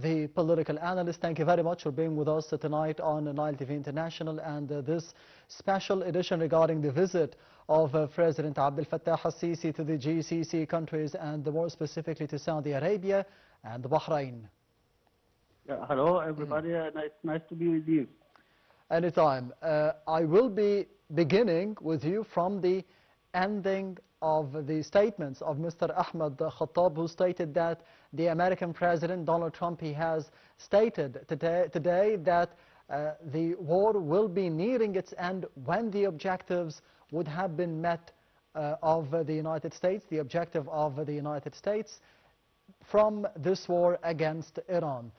the political analyst. Thank you very much for being with us tonight on Nile TV International and this special edition regarding the visit of President Abdel Fattah al-Sisi to the GCC countries and more specifically to Saudi Arabia and Bahrain. Hello, everybody. Nice to be with you. Anytime. I will be beginning with you from the ending of the statements of Mr. Ahmed Khattab, who stated that the American President Donald Trump, he has stated today that the war will be nearing its end when the objectives would have been met of the United States, the objective of the United States from this war against Iran.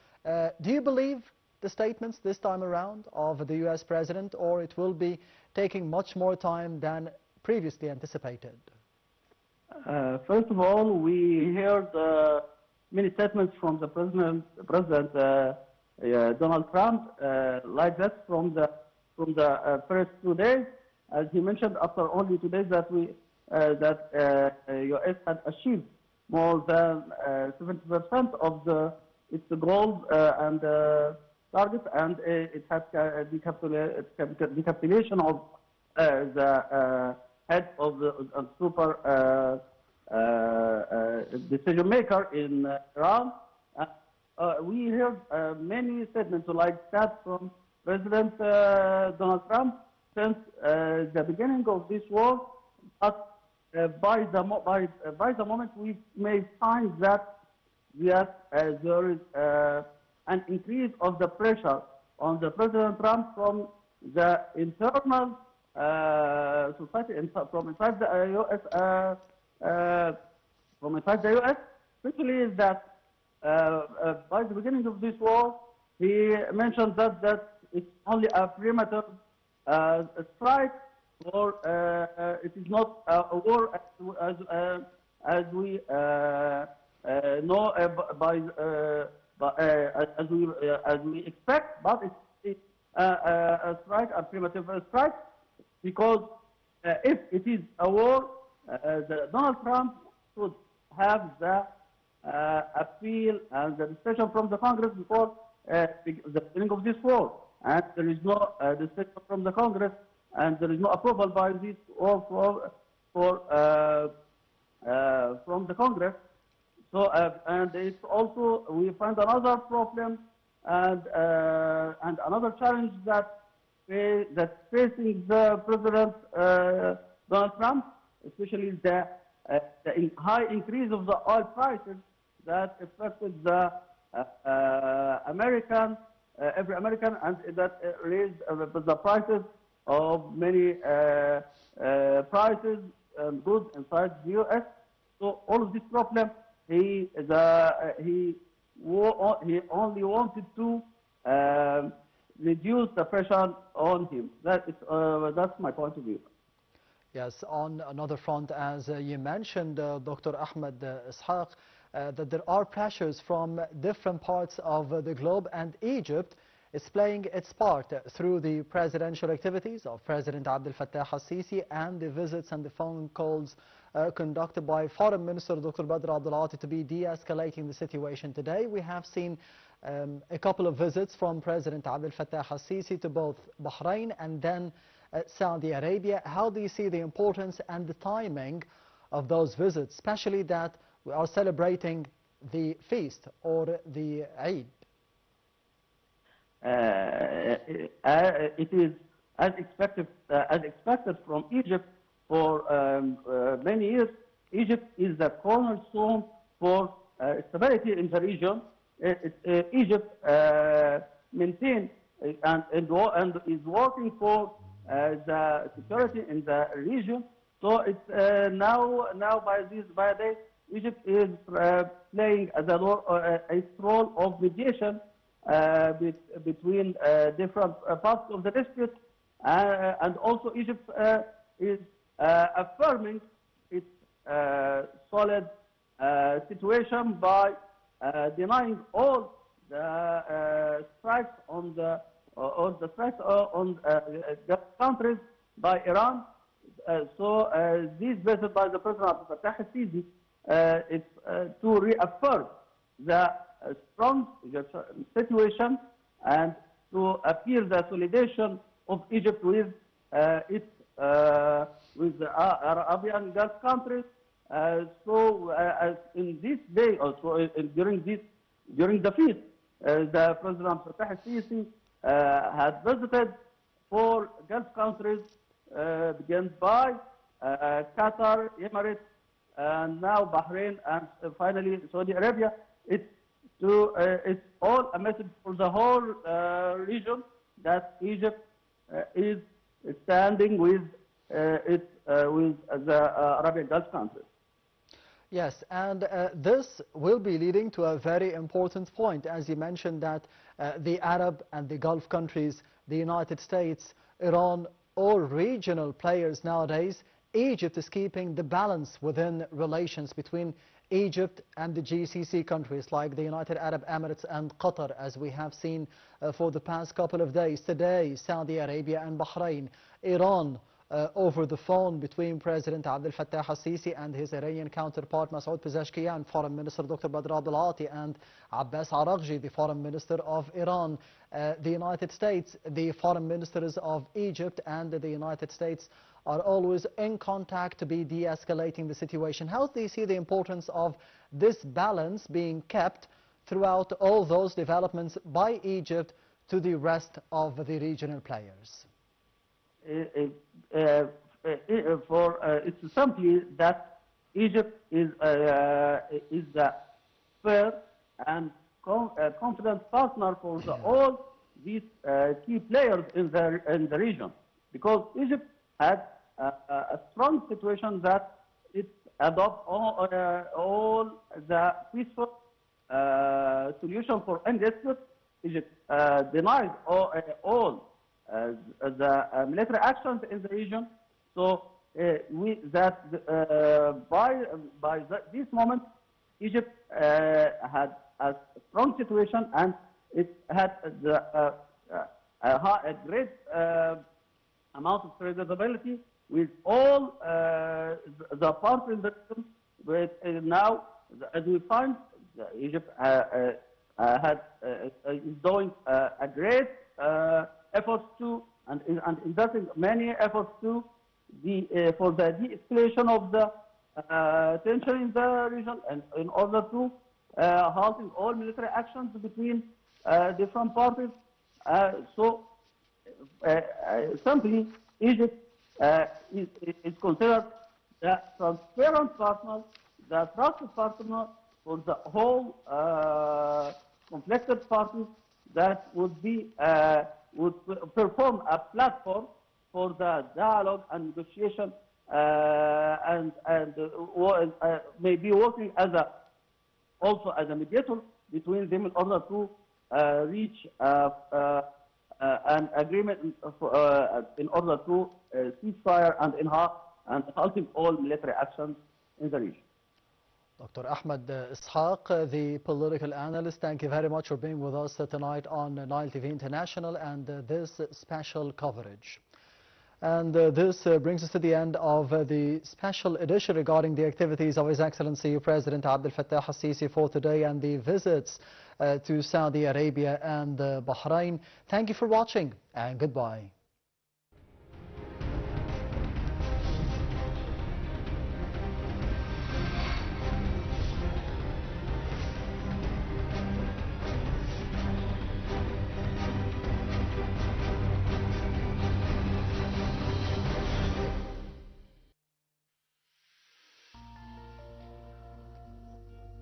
Do you believe the statements this time around of the US President, or it will be taking much more time than previously anticipated? First of all, we heard many statements from the President Donald Trump like that from the first 2 days. As he mentioned, after only 2 days that US had achieved more than 70% of its goals and targets, and it had decapitulation of the head of the super decision maker in Iran. We heard many statements like that from President Donald Trump since the beginning of this war, but by the moment we may find that there is an increase of the pressure on the President Trump from the internal society, from inside the US, especially is that by the beginning of this war, he mentioned that it's only a premature strike, or it is not a war as we know as we expect, but it's a strike, a premature strike, because if it is a war, Donald Trump should have the appeal and the discussion from the Congress before the beginning of this war, and there is no discussion from the Congress, and there is no approval by this war from the Congress. So and it's also, we find another problem and another challenge that's facing the President Donald Trump, especially the high increase of the oil prices that affected the every American, and that raised the prices of many prices and goods inside the U.S. So all of this problem, he only wanted to reduce the pressure on him. That's my point of view. Yes, on another front, as you mentioned, Dr. Ahmed Ishak, that there are pressures from different parts of the globe, and Egypt is playing its part through the presidential activities of President Abdel Fattah al-Sisi and the visits and the phone calls conducted by Foreign Minister Dr. Badr Abdulati to be de-escalating the situation. Today we have seen a couple of visits from President Abdel Fattah al-Sisi to both Bahrain and then Saudi Arabia. How do you see the importance and the timing of those visits, especially that we are celebrating the feast or the Eid? It is as expected from Egypt for many years. Egypt is the cornerstone for stability in the region. Egypt maintains and is working for the security in the region. So it's now by day, Egypt is playing a role of mediation between different parts of the district, and also Egypt is affirming its solid situation by denying all the strikes on the countries by Iran. So this visit by the President Abdel Fattah al-Sisi is to reaffirm the strong situation and to appeal the solidarity of Egypt with with the Arabian Gulf countries. In this day also during the feast, the President Fattah al-Sisi had visited 4 Gulf countries, began by Qatar, Emirates, and now Bahrain, and finally Saudi Arabia. It's all a message for the whole region that Egypt is standing with the Arabian Gulf countries. Yes, and this will be leading to a very important point, as you mentioned, that the Arab and the Gulf countries, the United States, Iran, all regional players nowadays, Egypt is keeping the balance within relations between Egypt and the GCC countries like the United Arab Emirates and Qatar, as we have seen for the past couple of days. Today, Saudi Arabia and Bahrain, Iran, over the phone between President Abdel Fattah al-Sisi and his Iranian counterpart Masoud Pezeshkian, Foreign Minister Dr. Badr Abdulati, and Abbas Araghchi, the Foreign Minister of Iran. The United States, the Foreign Ministers of Egypt and the United States are always in contact to be de-escalating the situation. How do you see the importance of this balance being kept throughout all those developments by Egypt to the rest of the regional players? It's simply that Egypt is the fair and confident partner for all these key players in the region, because Egypt had a strong situation that it adopts all the peaceful solution for any dispute. Egypt denies all the military actions in the region. So by this moment, Egypt had a strong situation, and it had a great amount of credibility with all the parties in the region. But now, as we find, Egypt is doing a great efforts to and investing many efforts to for the de-escalation of the tension in the region, and in order to halting all military actions between different parties. Simply, Egypt is considered the transparent partner, the trusted partner for the whole conflicted parties that would perform a platform for the dialogue and negotiation, and maybe working also as a mediator between them in order to reach an agreement in order to cease fire and halting all military actions in the region. Dr. Ahmed Ishaq, the political analyst, thank you very much for being with us tonight on Nile TV International and this special coverage. And this brings us to the end of the special edition regarding the activities of His Excellency President Abdel Fattah al-Sisi for today and the visits to Saudi Arabia and Bahrain. Thank you for watching and goodbye.